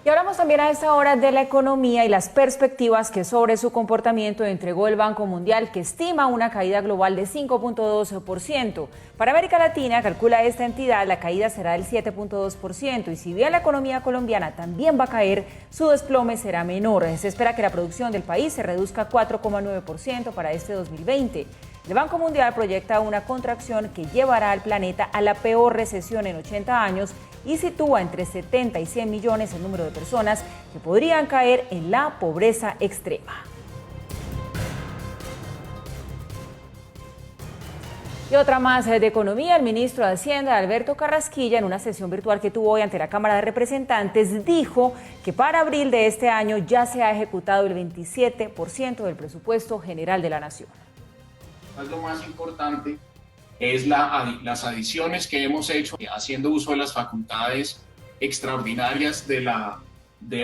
Speaker 2: Y hablamos también a esta hora de la economía y las perspectivas que sobre su comportamiento entregó el Banco Mundial, que estima una caída global de 5.2%. Para América Latina, calcula esta entidad, la caída será del 7.2%, y si bien la economía colombiana también va a caer, su desplome será menor. Se espera que la producción del país se reduzca 4.9% para este 2020. El Banco Mundial proyecta una contracción que llevará al planeta a la peor recesión en 80 años y sitúa entre 70 y 100 millones el número de personas que podrían caer en la pobreza extrema. Y otra más de economía, el ministro de Hacienda, Alberto Carrasquilla, en una sesión virtual que tuvo hoy ante la Cámara de Representantes, dijo que para abril de este año ya se ha ejecutado el 27% del presupuesto general de la Nación.
Speaker 5: Lo más importante es las adiciones que hemos hecho haciendo uso de las facultades extraordinarias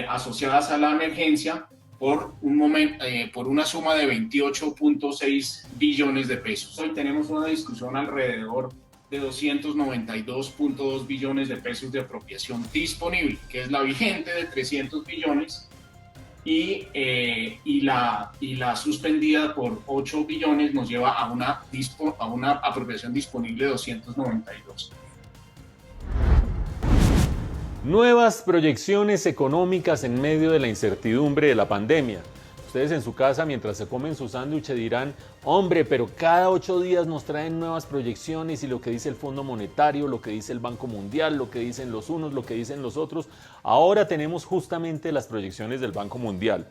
Speaker 5: asociadas a la emergencia por una suma de 28.6 billones de pesos. Hoy tenemos una discusión alrededor de 292.2 billones de pesos de apropiación disponible, que es la vigente de 300 billones y la suspendida por 8 billones nos lleva a una apropiación disponible de 292.
Speaker 3: Nuevas proyecciones económicas en medio de la incertidumbre de la pandemia. Ustedes en su casa, mientras se comen su sándwich, dirán, hombre, pero cada 8 días nos traen nuevas proyecciones y lo que dice el Fondo Monetario, lo que dice el Banco Mundial, lo que dicen los unos, lo que dicen los otros. Ahora tenemos justamente las proyecciones del Banco Mundial.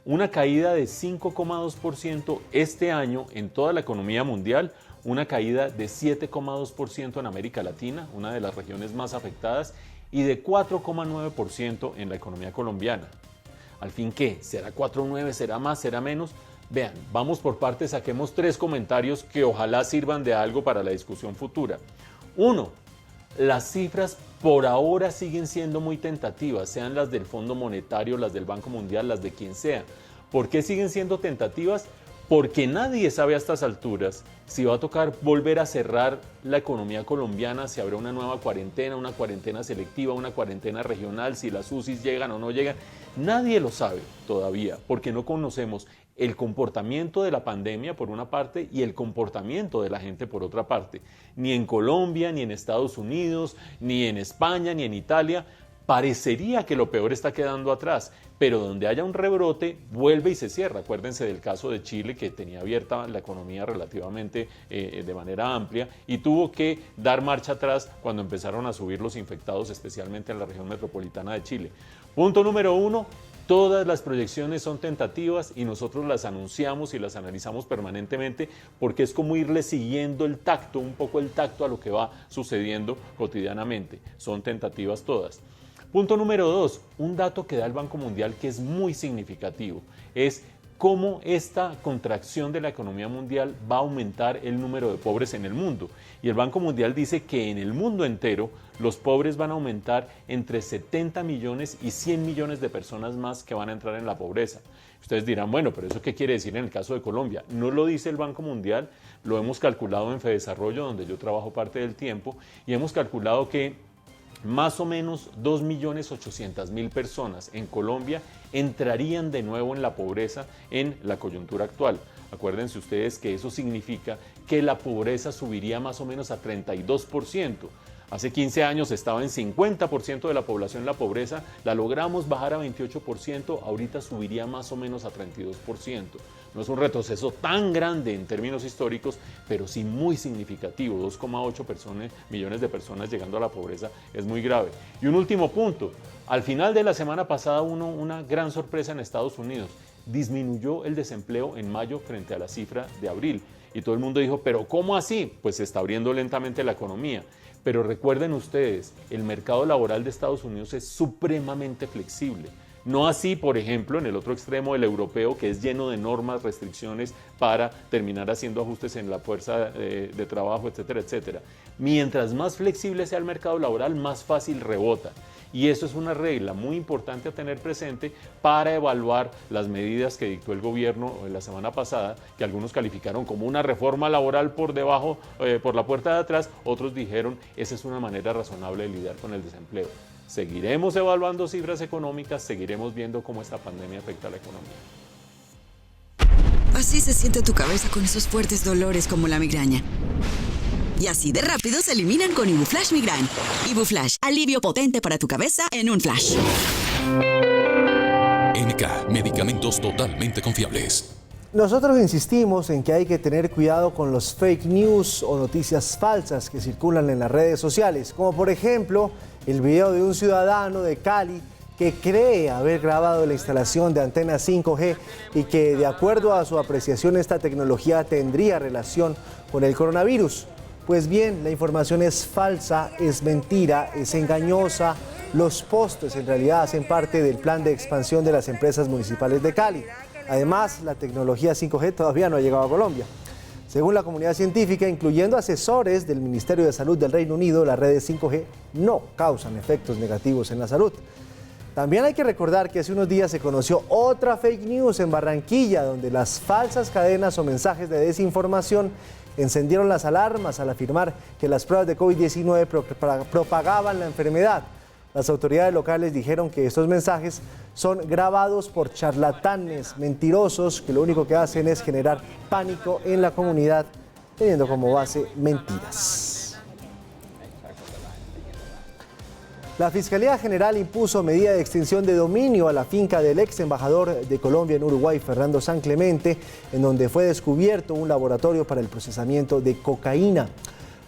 Speaker 3: Una caída de 5,2% este año en toda la economía mundial, una caída de 7,2% en América Latina, una de las regiones más afectadas, y de 4,9% en la economía colombiana. Al fin, ¿qué? ¿Será 4,9? ¿Será más? ¿Será menos? Vean, vamos por partes, saquemos 3 comentarios que ojalá sirvan de algo para la discusión futura. 1. Las cifras por ahora siguen siendo muy tentativas, sean las del Fondo Monetario, las del Banco Mundial, las de quien sea. ¿Por qué siguen siendo tentativas? porque nadie sabe a estas alturas si va a tocar volver a cerrar la economía colombiana, si habrá una nueva cuarentena, una cuarentena selectiva, una cuarentena regional, si las UCIs llegan o no llegan. Nadie lo sabe todavía, porque no conocemos el comportamiento de la pandemia por una parte y el comportamiento de la gente por otra parte. Ni en Colombia, ni en Estados Unidos, ni en España, ni en Italia, parecería que lo peor está quedando atrás, pero donde haya un rebrote, vuelve y se cierra. Acuérdense del caso de Chile, que tenía abierta la economía relativamente de manera amplia y tuvo que dar marcha atrás cuando empezaron a subir los infectados, especialmente en la región metropolitana de Chile. Punto número 1, todas las proyecciones son tentativas y nosotros las anunciamos y las analizamos permanentemente porque es como irle siguiendo el tacto, un poco el tacto a lo que va sucediendo cotidianamente. Son tentativas todas. Punto número 2, un dato que da el Banco Mundial que es muy significativo, es cómo esta contracción de la economía mundial va a aumentar el número de pobres en el mundo. Y el Banco Mundial dice que en el mundo entero los pobres van a aumentar entre 70 millones y 100 millones de personas más que van a entrar en la pobreza. Ustedes dirán, bueno, pero ¿eso qué quiere decir en el caso de Colombia? No lo dice el Banco Mundial, lo hemos calculado en Fedesarrollo, donde yo trabajo parte del tiempo, y hemos calculado que más o menos 2.800.000 personas en Colombia entrarían de nuevo en la pobreza en la coyuntura actual. Acuérdense ustedes que eso significa que la pobreza subiría más o menos a 32%. Hace 15 años estaba en 50% de la población la pobreza, la logramos bajar a 28%, ahorita subiría más o menos a 32%. No es un retroceso tan grande en términos históricos, pero sí muy significativo. 2,8 millones de personas llegando a la pobreza es muy grave. Y un último punto, al final de la semana pasada una gran sorpresa en Estados Unidos. Disminuyó el desempleo en mayo frente a la cifra de abril. Y todo el mundo dijo, ¿pero cómo así? Pues se está abriendo lentamente la economía. Pero recuerden ustedes, el mercado laboral de Estados Unidos es supremamente flexible. No así, por ejemplo, en el otro extremo del europeo, que es lleno de normas, restricciones para terminar haciendo ajustes en la fuerza de trabajo, etcétera, etcétera. Mientras más flexible sea el mercado laboral, más fácil rebota. Y eso es una regla muy importante a tener presente para evaluar las medidas que dictó el gobierno la semana pasada, que algunos calificaron como una reforma laboral por debajo, por la puerta de atrás, otros dijeron esa es una manera razonable de lidiar con el desempleo. Seguiremos evaluando cifras económicas, seguiremos viendo cómo esta pandemia afecta a la economía.
Speaker 6: Así se siente tu cabeza con esos fuertes dolores como la migraña. Y así de rápido se eliminan con Ibuflash Migraine. Ibuflash, alivio potente para tu cabeza en un flash.
Speaker 7: NK, medicamentos totalmente confiables.
Speaker 1: Nosotros insistimos en que hay que tener cuidado con los fake news o noticias falsas que circulan en las redes sociales, como por ejemplo el video de un ciudadano de Cali que cree haber grabado la instalación de antenas 5G y que de acuerdo a su apreciación esta tecnología tendría relación con el coronavirus. Pues bien, la información es falsa, es mentira, es engañosa. Los postes en realidad hacen parte del plan de expansión de las empresas municipales de Cali. Además, la tecnología 5G todavía no ha llegado a Colombia. Según la comunidad científica, incluyendo asesores del Ministerio de Salud del Reino Unido, las redes 5G no causan efectos negativos en la salud. También hay que recordar que hace unos días se conoció otra fake news en Barranquilla, donde las falsas cadenas o mensajes de desinformación encendieron las alarmas al afirmar que las pruebas de COVID-19 propagaban la enfermedad. Las autoridades locales dijeron que estos mensajes son grabados por charlatanes mentirosos que lo único que hacen es generar pánico en la comunidad, teniendo como base mentiras. La Fiscalía General impuso medida de extinción de dominio a la finca del ex embajador de Colombia en Uruguay, Fernando San Clemente, en donde fue descubierto un laboratorio para el procesamiento de cocaína.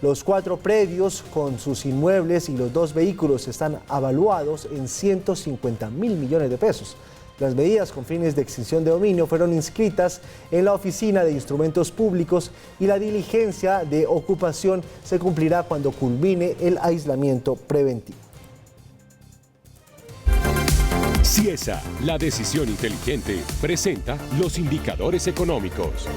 Speaker 1: Los 4 predios con sus inmuebles y los 2 vehículos están avaluados en 150.000 millones de pesos. Las medidas con fines de extinción de dominio fueron inscritas en la Oficina de Instrumentos Públicos y la diligencia de ocupación se cumplirá cuando culmine el aislamiento preventivo.
Speaker 7: Ciesa, la decisión inteligente, presenta los indicadores económicos.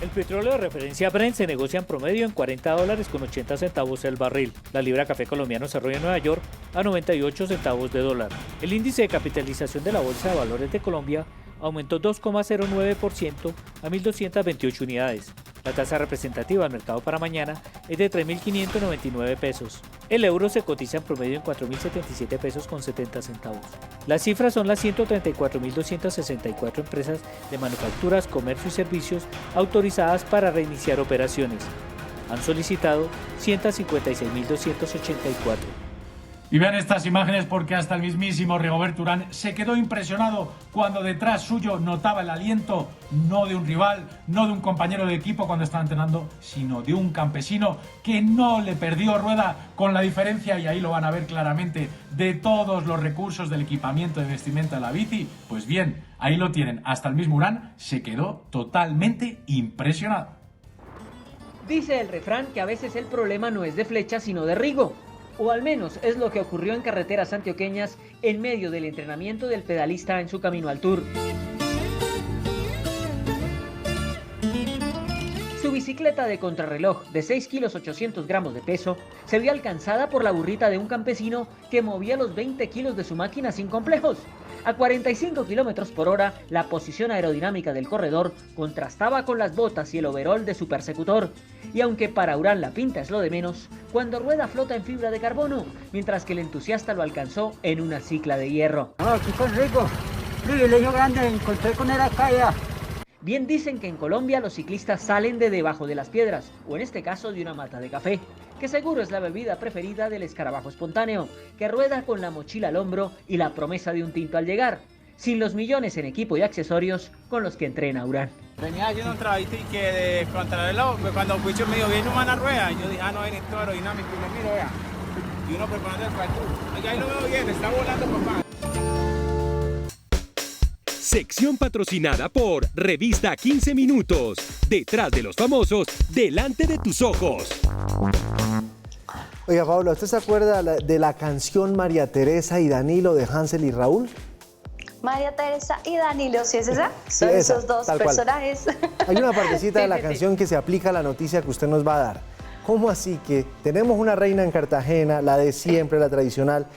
Speaker 12: El
Speaker 18: El petróleo de referencia Brent se negocia en promedio en $40 con 80 centavos el barril. La libra café colombiano cerró en Nueva York a 98 centavos de dólar. El índice de capitalización de la Bolsa de Valores de Colombia aumentó 2,09% a 1.228 unidades. La tasa representativa del mercado para mañana es de 3.599 pesos. El euro se cotiza en promedio en 4.077 pesos con 70 centavos. Las cifras son las 134.264 empresas de manufacturas, comercio y servicios autorizadas para reiniciar operaciones. Han solicitado 156.284.
Speaker 8: Y vean estas imágenes porque hasta el mismísimo Rigoberto Urán se quedó impresionado cuando detrás suyo notaba el aliento no de un rival, no de un compañero de equipo cuando estaba entrenando, sino de un campesino que no le perdió rueda, con la diferencia, y ahí lo van a ver claramente, de todos los recursos del equipamiento de vestimenta de la bici. Pues bien, ahí lo tienen, hasta el mismo Urán se quedó totalmente impresionado.
Speaker 9: Dice el refrán que a veces el problema no es de flecha sino de Rigo. O al menos es lo que ocurrió en carreteras antioqueñas en medio del entrenamiento del pedalista en su camino al Tour. Su bicicleta de contrarreloj de 6 kilos 800 gramos de peso se vio alcanzada por la burrita de un campesino que movía los 20 kilos de su máquina sin complejos. A 45 kilómetros por hora, la posición aerodinámica del corredor contrastaba con las botas y el overol de su persecutor. Y aunque para Urán la pinta es lo de menos, cuando rueda flota en fibra de carbono, mientras que el entusiasta lo alcanzó en una cicla de hierro.
Speaker 11: Aquí con Rigo, privilegio grande, encontré con él acá ya.
Speaker 9: Bien dicen que en Colombia los ciclistas salen de debajo de las piedras, o en este caso de una mata de café, que seguro es la bebida preferida del escarabajo espontáneo, que rueda con la mochila al hombro y la promesa de un tinto al llegar, sin los millones en equipo y accesorios con los que entrena Urán.
Speaker 24: Venía haciendo un trabajito y que de contrarreloj, cuando Puicho me dijo, viene una rueda, yo dije, no, viene todo aerodinámico, y me miro, vea, y uno preparando el parkour. Ahí lo veo bien, está volando, papá.
Speaker 7: Sección patrocinada por Revista 15 Minutos. Detrás de los famosos, delante de tus ojos.
Speaker 1: Oiga, Paula, ¿usted se acuerda de la canción María Teresa y Danilo de Hansel y Raúl?
Speaker 25: María Teresa y Danilo, ¿sí es esa? Son esos dos personajes.
Speaker 1: Hay una partecita de la canción que se aplica a la noticia que usted nos va a dar. ¿Cómo así que tenemos una reina en Cartagena, la de siempre, la tradicional,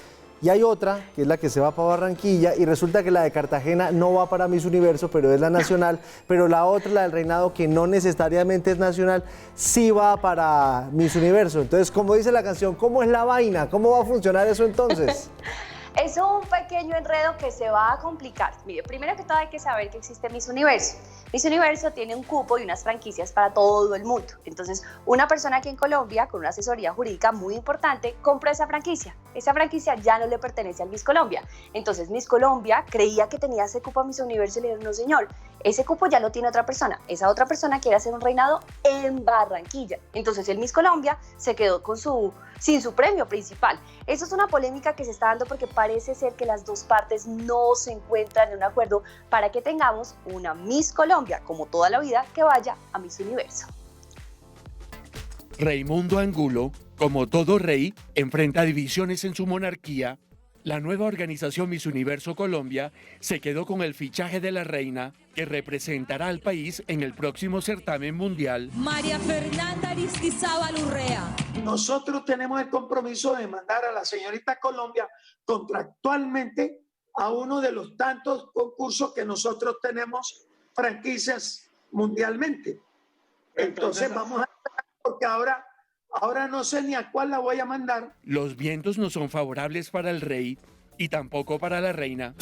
Speaker 1: y hay otra, que es la que se va para Barranquilla, y resulta que la de Cartagena no va para Miss Universo, pero es la nacional, pero la otra, la del reinado, que no necesariamente es nacional, sí va para Miss Universo? Entonces, como dice la canción, ¿cómo es la vaina? ¿Cómo va a funcionar eso entonces?
Speaker 25: Es un pequeño enredo que se va a complicar. Mire, primero que todo hay que saber que existe Miss Universo. Miss Universo tiene un cupo y unas franquicias para todo el mundo. Entonces, una persona aquí en Colombia, con una asesoría jurídica muy importante, compró esa franquicia. Esa franquicia ya no le pertenece al Miss Colombia. Entonces, Miss Colombia creía que tenía ese cupo a Miss Universo y le dijeron, no señor, ese cupo ya lo tiene otra persona. Esa otra persona quiere hacer un reinado en Barranquilla. Entonces, el Miss Colombia se quedó sin su premio principal. Eso es una polémica que se está dando porque parece ser que las dos partes no se encuentran en un acuerdo para que tengamos una Miss Colombia, como toda la vida, que vaya a Miss Universo.
Speaker 12: Raimundo Angulo, como todo rey, enfrenta divisiones en su monarquía. La nueva organización Miss Universo Colombia se quedó con el fichaje de la reina, que representará al país en el próximo certamen mundial.
Speaker 26: María Fernanda Aristizábal Urrea.
Speaker 17: Nosotros tenemos el compromiso de mandar a la señorita Colombia contractualmente a uno de los tantos concursos que nosotros tenemos franquicias mundialmente. Entonces vamos a porque ahora no sé ni a cuál la voy a mandar.
Speaker 12: Los vientos no son favorables para el rey y tampoco para la reina.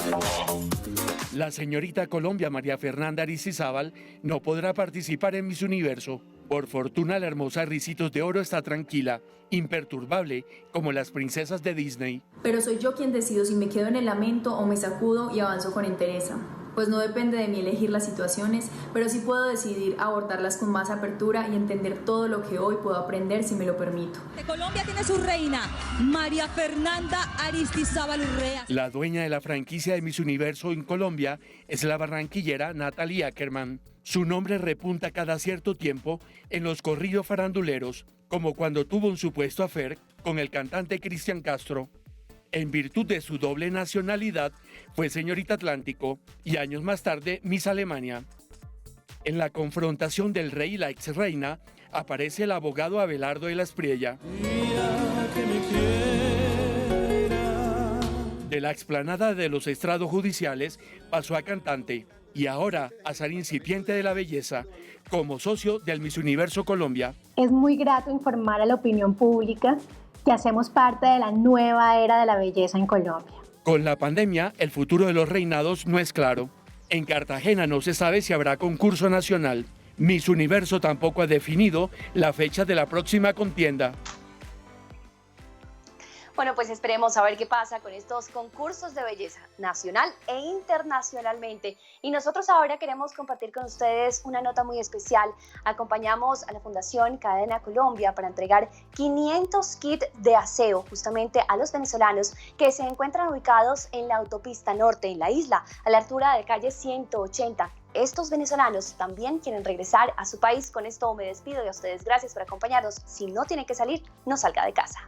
Speaker 12: La señorita Colombia María Fernanda Aristizábal no podrá participar en Miss Universo. Por fortuna, la hermosa Ricitos de Oro está tranquila, imperturbable, como las princesas de Disney.
Speaker 27: Pero soy yo quien decido si me quedo en el lamento o me sacudo y avanzo con entereza. Pues no depende de mí elegir las situaciones, pero sí puedo decidir abordarlas con más apertura y entender todo lo que hoy puedo aprender si me lo permito.
Speaker 26: Colombia tiene su reina, María Fernanda Aristizábal Urrea.
Speaker 12: La dueña de la franquicia de Miss Universo en Colombia es la barranquillera Natalie Ackerman. Su nombre repunta cada cierto tiempo en los corridos faranduleros, como cuando tuvo un supuesto affair con el cantante Cristian Castro. En virtud de su doble nacionalidad, fue señorita Atlántico y años más tarde Miss Alemania.
Speaker 10: En la confrontación del rey y la ex reina, aparece el abogado Abelardo de la Espriella. De la explanada de los estrados judiciales pasó a cantante y ahora a ser incipiente de la belleza como socio del Miss Universo Colombia.
Speaker 13: Es muy grato informar a la opinión pública que hacemos parte de la nueva era de la belleza en Colombia.
Speaker 10: Con la pandemia, el futuro de los reinados no es claro. En Cartagena no se sabe si habrá concurso nacional. Miss Universo tampoco ha definido la fecha de la próxima contienda.
Speaker 25: Bueno, pues esperemos a ver qué pasa con estos concursos de belleza nacional e internacionalmente. Y nosotros ahora queremos compartir con ustedes una nota muy especial. Acompañamos a la Fundación Cadena Colombia para entregar 500 kits de aseo justamente a los venezolanos que se encuentran ubicados en la autopista norte, en la isla, a la altura de calle 180. Estos venezolanos también quieren regresar a su país. Con esto me despido de ustedes. Gracias por acompañarnos. Si no tiene que salir, no salga de casa.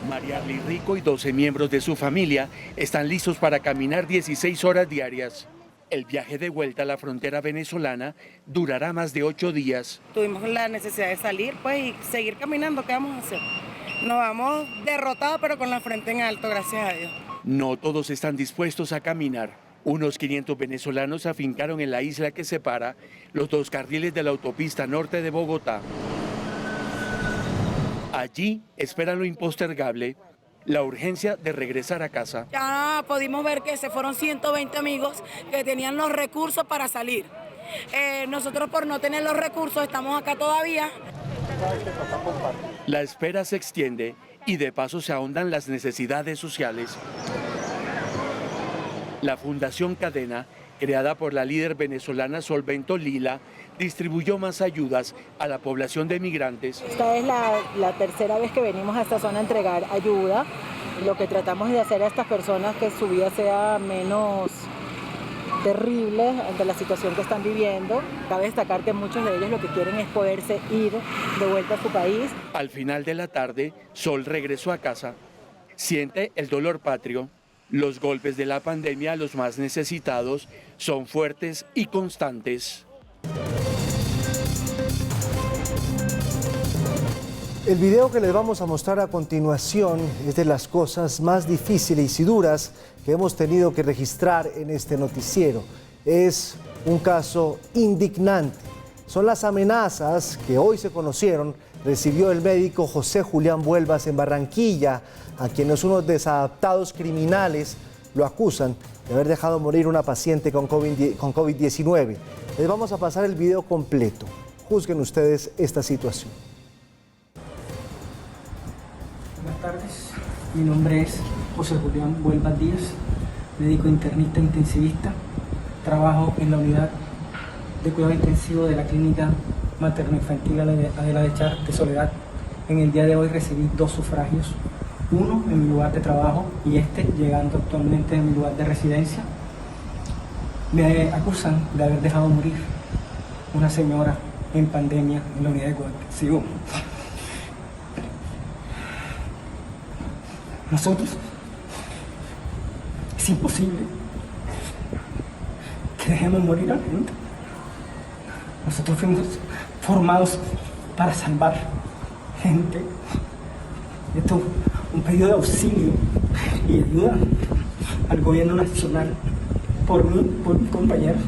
Speaker 10: María Arly Rico y 12 miembros de su familia están listos para caminar 16 horas diarias. El viaje de vuelta a la frontera venezolana durará más de 8 días.
Speaker 14: Tuvimos la necesidad de salir y seguir caminando. ¿Qué vamos a hacer? Nos vamos derrotados, pero con la frente en alto, gracias a Dios.
Speaker 10: No todos están dispuestos a caminar. Unos 500 venezolanos se afincaron en la isla que separa los 2 carriles de la autopista norte de Bogotá. Allí esperan lo impostergable, la urgencia de regresar a casa.
Speaker 14: Ya pudimos ver que se fueron 120 amigos que tenían los recursos para salir. Nosotros por no tener los recursos estamos acá todavía.
Speaker 10: La espera se extiende y de paso se ahondan las necesidades sociales. La Fundación Cadena, creada por la líder venezolana Solvento Lila, distribuyó más ayudas a la población de migrantes.
Speaker 15: Esta es la tercera vez que venimos a esta zona a entregar ayuda. Lo que tratamos de hacer a estas personas que su vida sea menos terrible ante la situación que están viviendo. Cabe destacar que muchos de ellos lo que quieren es poderse ir de vuelta a su país.
Speaker 10: Al final de la tarde, Sol regresó a casa. Siente el dolor patrio. Los golpes de la pandemia a los más necesitados son fuertes y constantes.
Speaker 1: El video que les vamos a mostrar a continuación es de las cosas más difíciles y duras que hemos tenido que registrar en este noticiero. Es un caso indignante. Son las amenazas que hoy se conocieron, recibió el médico José Julián Vuelvas en Barranquilla, a quienes unos desadaptados criminales lo acusan de haber dejado morir una paciente con COVID-19. Les vamos a pasar el video completo. Juzguen ustedes esta situación.
Speaker 16: Buenas tardes, mi nombre es José Julián Vuelvas Díaz, médico internista intensivista. Trabajo en la unidad de cuidado intensivo de la clínica materno-infantil Adela de Char de Soledad. En el día de hoy recibí 2 sufragios, uno en mi lugar de trabajo y llegando actualmente en mi lugar de residencia. Me acusan de haber dejado morir una señora en pandemia en la unidad de cuidado intensivo. Nosotros, es imposible que dejemos morir a la gente. Nosotros fuimos formados para salvar gente. Esto es un pedido de auxilio y ayuda al gobierno nacional, por mí, por mis compañeros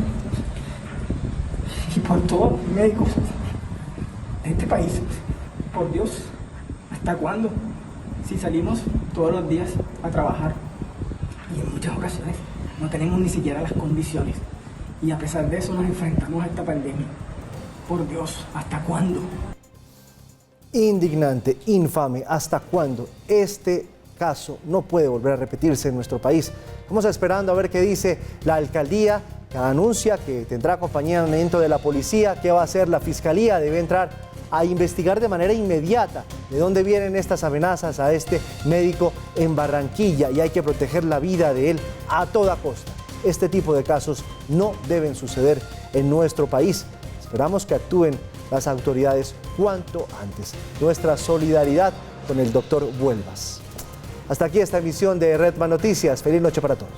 Speaker 16: y por todos los médicos de este país. Por Dios, ¿hasta cuándo? Si salimos todos los días a trabajar y en muchas ocasiones no tenemos ni siquiera las condiciones y a pesar de eso nos enfrentamos a esta pandemia. Por Dios, ¿hasta cuándo?
Speaker 1: Indignante, infame, ¿hasta cuándo? Este caso no puede volver a repetirse en nuestro país. Estamos esperando a ver qué dice la alcaldía, que anuncia que tendrá acompañamiento de la policía. ¿Qué va a hacer la fiscalía? Debe entrar a investigar de manera inmediata de dónde vienen estas amenazas a este médico en Barranquilla, y hay que proteger la vida de él a toda costa. Este tipo de casos no deben suceder en nuestro país. Esperamos que actúen las autoridades cuanto antes. Nuestra solidaridad con el doctor Vuelvas. Hasta aquí esta emisión de Redman Noticias. Feliz noche para todos.